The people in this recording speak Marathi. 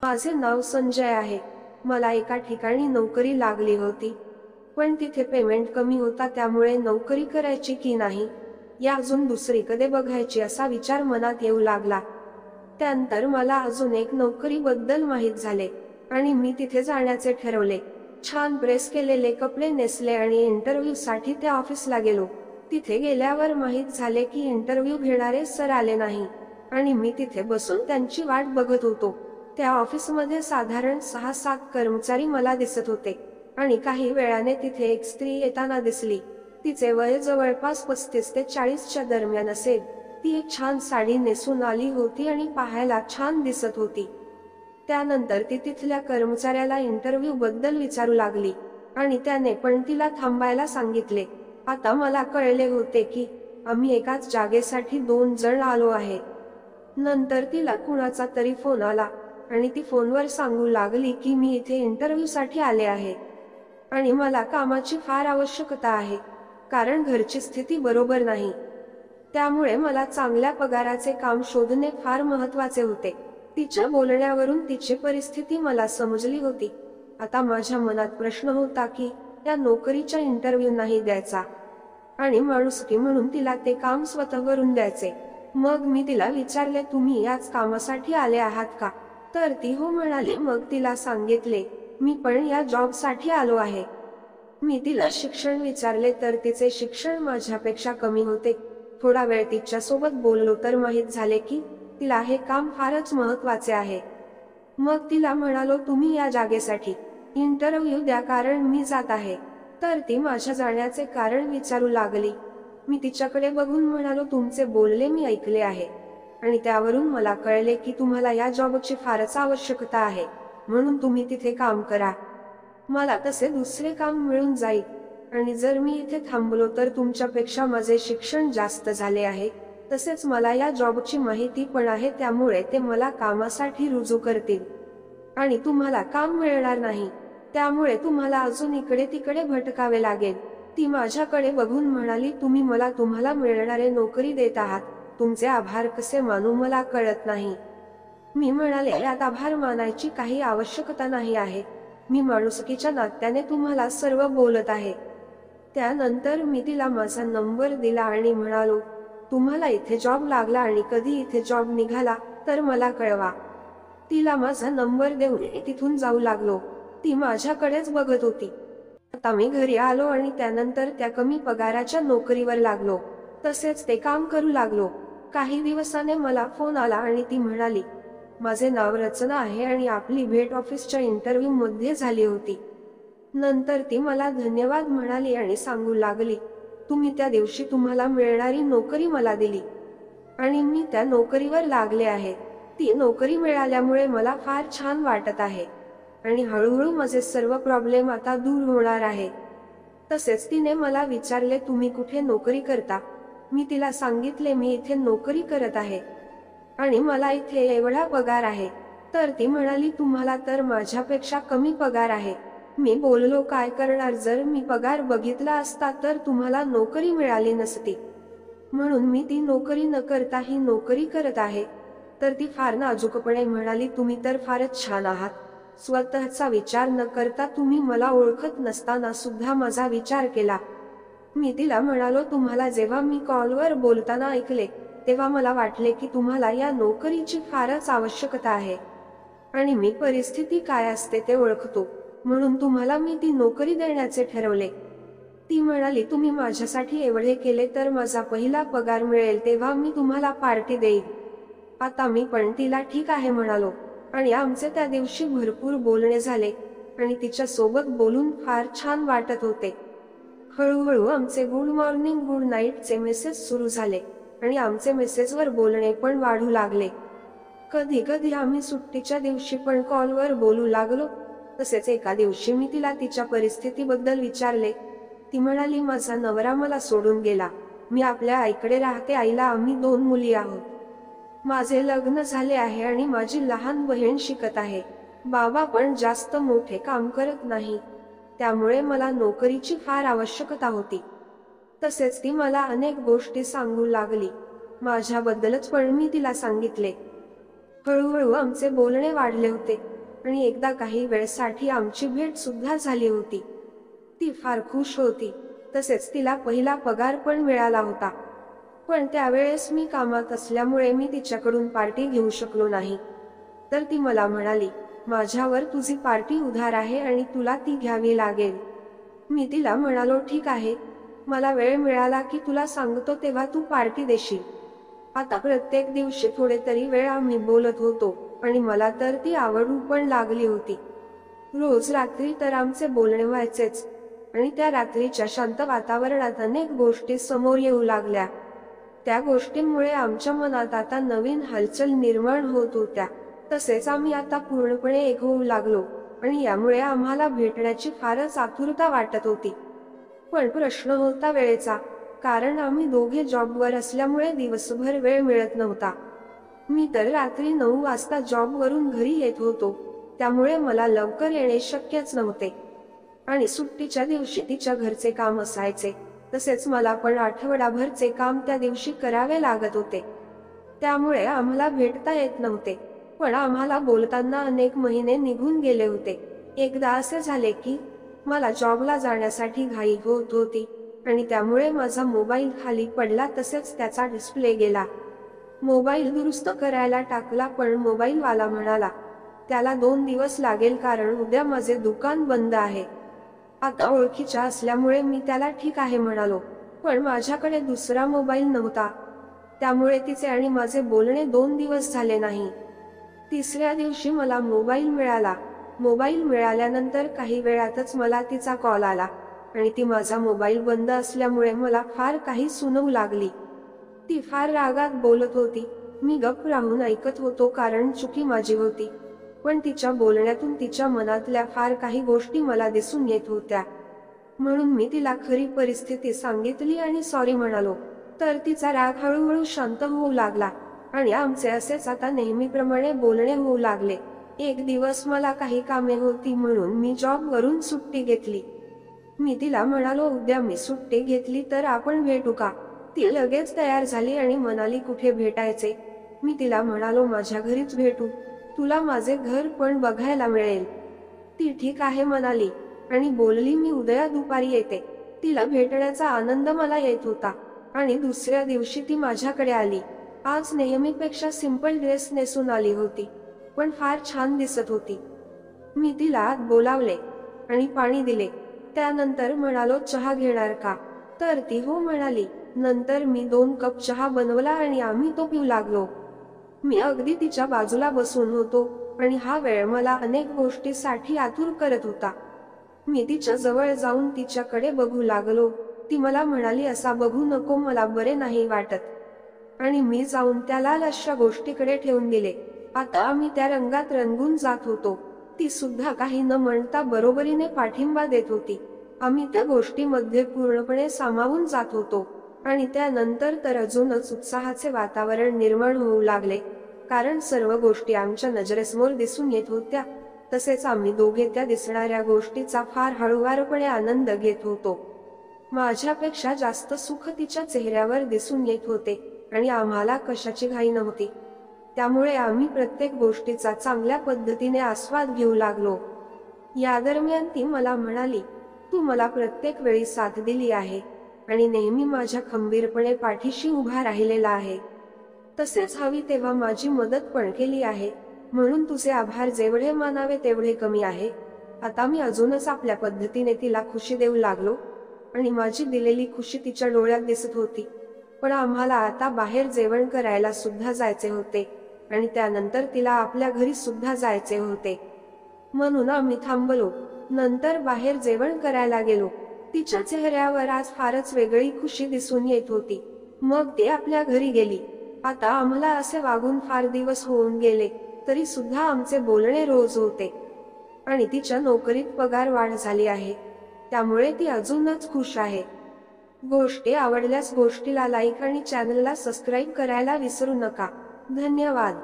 माझे नाव संजय आहे. मला एका ठिकाणी नोकरी लागली होती, पण तिथे पेमेंट कमी होता, त्यामुळे नोकरी करायची की नाही या अजून दुसरीकडे बघायची असा विचार मनात येऊ लागला. त्यानंतर मला अजून एक नोकरीबद्दल माहीत झाले आणि मी तिथे जाण्याचे ठरवले. छान प्रेस केलेले कपडे नेसले आणि इंटरव्ह्यू साठी त्या ऑफिसला गेलो. तिथे गेल्यावर माहीत झाले की इंटरव्ह्यू घेणारे सर आले नाही आणि मी तिथे बसून त्यांची वाट बघत होतो. त्या ऑफिसमध्ये साधारण 6-7 कर्मचारी मला दिसत होते आणि काही वेळाने तिथे एक स्त्री येताना दिसली. तिचे वय जवळपास 35 ते 40च्या दरम्यान असेल. ती एक छान साडी नेसून आली होती आणि पाहायला छान दिसत होती. त्यानंतर ती तिथल्या कर्मचाऱ्याला इंटरव्ह्यू बद्दल विचारू लागली आणि त्याने पण तिला थांबायला सांगितले. आता मला कळले होते की आम्ही एकाच जागेसाठी 2 जण आलो आहे. नंतर तिला कुणाचा तरी फोन आला आणि ती फोनवर सांगू लागली की मी इथे इंटरव्ह्यू साठी आले आहे आणि मला कामाची फार आवश्यकता आहे, कारण घरची स्थिती बरोबर नाही. त्यामुळे मला चांगल्या पगाराचे काम शोधणे फार महत्त्वाचे होते. तिच्या बोलण्यावरून तिची परिस्थिती मला समजली होती. आता माझ्या मनात प्रश्न होता की त्या नोकरीचा इंटरव्ह्यू नाही द्यायचा आणि माणुसकी म्हणून तिला ते काम स्वतःवरून द्यायचे. मग मी तिला विचारले, तुम्ही याच कामासाठी आले आहात का? तर ती हो म्हणाली. मग तिला सांगितले, मी पण या जॉबसाठी आलो आहे. मी तिला शिक्षण विचारले तर तिचे शिक्षण माझ्यापेक्षा कमी होते. थोडा वेळ तिच्या सोबत बोललो तर माहीत झाले की तिला हे काम फारच महत्त्वाचे आहे. मग तिला म्हणालो, तुम्ही या जागेसाठी इंटरव्ह्यू द्या कारण मी जात आहे. तर ती माझ्या जाण्याचे कारण विचारू लागली. मी तिच्याकडे बघून म्हणालो, तुमचे बोलले मी ऐकले आहे आणि त्यावरून मला कळले की तुम्हाला या जॉबची फारच आवश्यकता आहे, म्हणून तुम्ही तिथे काम करा. मला तसे दुसरे काम मिळून जाईल आणि जर मी इथे थांबलो तर तुमच्यापेक्षा माझे शिक्षण जास्त झाले आहे. तसेच मला या जॉबची माहिती पण आहे, त्यामुळे ते मला कामासाठी रुजू करतील आणि तुम्हाला काम मिळणार नाही. त्यामुळे तुम्हाला अजून इकडे तिकडे भटकावे लागेल. ती माझ्याकडे बघून म्हणाली, तुम्ही मला तुम्हाला मिळणारे नोकरी देत आहात. तुमचे आभार कसे मानू मला कळत नाही. मी म्हणाले, यात आभार मानायची काही आवश्यकता नाही आहे. मी माणुसकीच्या नात्याने तुम्हाला सर्व बोलत आहे. त्यानंतर मी तिला माझा नंबर दिला आणि म्हणालो, तुम्हाला इथे जॉब लागला आणि कधी इथे जॉब निघाला तर मला कळवा. तिला माझा नंबर देऊन तिथून जाऊ लागलो. ती माझ्याकडेच बघत होती. आता मी घरी आलो आणि त्यानंतर त्या कमी पगाराच्या नोकरीवर लागलो. तसेच ते काम करू लागलो. काही दिवसाने मला फोन आला आणि ती म्हणाली, माझे नाव रचना आहे आणि आपली भेट ऑफिसच्या इंटरव्ह्यू मध्ये झाली होती. नंतर ती मला धन्यवाद म्हणाली आणि सांगू लागली, तुम्ही त्या दिवशी तुम्हाला मिळणारी नोकरी मला दिली आणि मी त्या नोकरीवर लागले आहे. ती नोकरी मिळाल्यामुळे मला फार छान वाटत आहे आणि हळूहळू माझे सर्व प्रॉब्लेम आता दूर होणार आहे. तसेच तिने मला विचारले, तुम्ही कुठे नोकरी करता? मी तिला सांगितले, मी इथे नोकरी करत आहे आणि मला इथे एवढा पगार आहे. तर ती म्हणाली, तुम्हाला तर माझ्यापेक्षा कमी पगार आहे. मी बोललो, काय करणार, जर मी पगार बघितला असता तर तुम्हाला नोकरी मिळाली नसती, म्हणून मी ती नोकरी न करता ही नोकरी करत आहे. तर ती फार नाजूकपणे म्हणाली, तुम्ही तर फारच छान आहात. स्वतःचा विचार न करता तुम्ही मला ओळखत नसताना सुद्धा माझा विचार केला. मी तिला म्हणालो, तुम्हाला जेव्हा मी कॉलवर बोलताना ऐकले तेव्हा मला वाटले की तुम्हाला या नोकरीची फारच आवश्यकता आहे आणि मी परिस्थिती काय असते ते ओळखतो, म्हणून तुम्हाला मी ती नोकरी देण्याचे ठरवले. ती म्हणाली, तुम्ही माझ्यासाठी एवढे केले तर माझा पहिला पगार मिळेल तेव्हा मी तुम्हाला पार्टी देईन. आता मी पण तिला ठीक आहे म्हणालो आणि आमचे त्या दिवशी भरपूर बोलणे झाले आणि तिच्या सोबत बोलून फार छान वाटत होते. हळूहळू आमचे गुड मॉर्निंग गुड नाईटचे मेसेज सुरू झाले आणि आमचे मेसेजवर बोलणे पण वाढू लागले. कधी कधी आम्ही सुट्टीच्या दिवशी पण कॉलवर बोलू लागलो. तसेच एका दिवशी मी तिला तिच्या परिस्थितीबद्दल विचारले. ती म्हणाली, माझा नवरा मला सोडून गेला. मी आपल्या आईकडे राहते. आईला आम्ही 2 मुली आहोत. माझे लग्न झाले आहे आणि माझी लहान बहीण शिकत आहे. बाबा पण जास्त मोठे काम करत नाही, त्यामुळे मला नोकरीची फार आवश्यकता होती. तसेच ती मला अनेक गोष्टी सांगू लागली. माझ्याबद्दलच पण मी तिला सांगितले. हळूहळू आमचे बोलणे वाढले होते आणि एकदा काही वेळसाठी आमची भेट सुद्धा झाली होती. ती फार खुश होती. तसेच तिला पहिला पगार पण मिळाला होता. पण त्यावेळेस मी कामात असल्यामुळे मी तिच्याकडून पार्टी घेऊ शकलो नाही. तर ती मला म्हणाली, माझ्यावर तुझी पार्टी उधार आहे आणि तुला ती घ्यावी लागेल. मी तिला म्हणालो, ठीक आहे, मला वेळ मिळाला की तुला सांगतो तेव्हा तू पार्टी देशील. आता प्रत्येक दिवशी थोडे तरी वेळ आम्ही बोलत होतो आणि मला तर ती आवडू पण लागली होती. रोज रात्री तर आमचे बोलणे व्हायचेच आणि त्या रात्रीच्या शांत वातावरणात अनेक गोष्टी समोर येऊ लागल्या. त्या गोष्टींमुळे आमच्या मनात आता नवीन हालचाल निर्माण होत होत्या. तसेच आम्ही आता पूर्णपणे एक होऊ लागलो आणि यामुळे आम्हाला भेटण्याची फारच आतुरता वाटत होती. पण प्रश्न होता वेळेचा, कारण आम्ही दोघे जॉबवर असल्यामुळे दिवसभर वेळ मिळत नव्हता. मी तर रात्री 9 वाजता जॉबवरून घरी येत होतो, त्यामुळे मला लवकर येणे शक्यच नव्हते. आणि सुट्टीच्या दिवशी तिच्या घरचे काम असायचे, तसेच मला पण आठवडाभरचे काम त्या दिवशी करावे लागत होते. त्यामुळे आम्हाला भेटता येत नव्हते. पण आम्हाला बोलताना अनेक महिने निघून गेले होते. एकदा असे झाले की मला जॉबला जाण्यासाठी घाई होत होती आणि त्यामुळे माझा मोबाईल खाली पडला, तसेच त्याचा डिस्प्ले गेला. मोबाईल दुरुस्त करायला टाकला, पण मोबाईलवाला म्हणाला, त्याला 2 दिवस लागेल कारण उद्या माझे दुकान बंद आहे. आता ओळखीच्या असल्यामुळे मी त्याला ठीक आहे म्हणालो, पण माझ्याकडे दुसरा मोबाईल नव्हता. त्यामुळे तिचे आणि माझे बोलणे 2 दिवस झाले नाही. तिसऱ्या दिवशी मला मोबाईल मिळाला. मोबाईल मिळाल्यानंतर काही वेळातच मला तिचा कॉल आला आणि ती माझा मोबाईल बंद असल्यामुळे मला फार काही सुनवू लागली. ती फार रागात बोलत होती. मी गप्प राहून ऐकत होतो कारण चुकी माझी होती. पण तिच्या बोलण्यातून तिच्या मनातल्या फार काही गोष्टी मला दिसून येत होत्या. म्हणून मी तिला खरी परिस्थिती सांगितली आणि सॉरी म्हणालो. तर तिचा राग हळूहळू शांत होऊ लागला आणि आमचे असेच आता नेहमीप्रमाणे बोलणे होऊ लागले. एक दिवस मला काही कामे होती म्हणून मी जॉबवरून सुट्टी घेतली. मी तिला म्हणालो, उद्या मी सुट्टी घेतली तर आपण भेटू का? ती लगेच तयार झाली आणि म्हणाली, कुठे भेटायचे? मी तिला म्हणालो, माझ्या घरीच भेटू, तुला माझे घर पण बघायला मिळेल. ती ठीक आहे म्हणाली आणि बोलली, मी उद्या दुपारी येते. तिला भेटण्याचा आनंद मला येत होता आणि दुसऱ्या दिवशी ती माझ्याकडे आली. आज नेहमीपेक्षा सिंपल ड्रेस नेसून आली होती, पण फार छान दिसत होती. मी तिला आत बोलावले आणि पाणी दिले. त्यानंतर म्हणालो, चहा घेणार का? तर ती हो म्हणाली. नंतर मी 2 कप चहा बनवला आणि आम्ही तो पिऊ लागलो. मी अगदी तिच्या बाजूला बसून होतो आणि हा वेळ मला अनेक गोष्टीसाठी आतुर करत होता. मी तिच्या जवळ जाऊन तिच्याकडे बघू लागलो. ती मला म्हणाली, असा बघू नको, मला बरे नाही वाटत. आणि मी जाऊन त्याला अशा गोष्टीकडे ठेवून दिले. आता आम्ही त्या रंगात रंगून जात होतो. ती सुद्धा काही न म्हणता बरोबरीने पाठिंबा देत होती. आम्ही त्या गोष्टीमध्ये पूर्णपणे सामावून जात होतो आणि त्यानंतर तर अजूनच उत्साहाचे वातावरण निर्माण होऊ लागले, कारण सर्व गोष्टी आमच्या नजरेसमोर दिसून येत होत्या. तसेच आम्ही दोघे त्या दिसणाऱ्या गोष्टीचा फार हळूवारपणे आनंद घेत होतो. माझ्यापेक्षा जास्त सुख तिच्या चेहऱ्यावर दिसून येत होते आणि आम्हाला कशाची घाई नव्हती. त्यामुळे आम्ही प्रत्येक गोष्टीचा चांगल्या पद्धतीने आस्वाद घेऊ लागलो. या दरम्यान ती मला म्हणाली, तू मला प्रत्येक वेळी साथ दिली आहे आणि नेहमी माझ्या खंबीरपणे पाठीशी उभा राहिलेला आहे. तसेच हवी तेव्हा माझी मदत पण केली आहे, म्हणून तुझे आभार जेवढे मानावे तेवढे कमी आहे. आता मी अजूनच आपल्या पद्धतीने तिला खुशी देऊ लागलो आणि माझी दिलेली खुशी तिच्या डोळ्यात दिसत होती. पण आम्हाला आता बाहेर जेवण करायला सुद्धा जायचे होते आणि त्यानंतर तिला आपल्या घरी सुद्धा जायचे होते. म्हणून आम्ही थांबलो. नंतर बाहेर जेवण करायला गेलो. तिच्या चेहऱ्यावर आज फारच वेगळी खुशी दिसून येत होती. मग ती आपल्या घरी गेली. आता आम्हाला असे वागून फार दिवस होऊन गेले, तरी सुद्धा आमचे बोलणे रोज होते आणि तिच्या नोकरीत पगार वाढ झाली आहे, त्यामुळे ती अजूनच खुश आहे. गोष्टी आवडल्यास गोष्टीला लाईक आणि चॅनलला सबस्क्राईब करायला विसरू नका. धन्यवाद.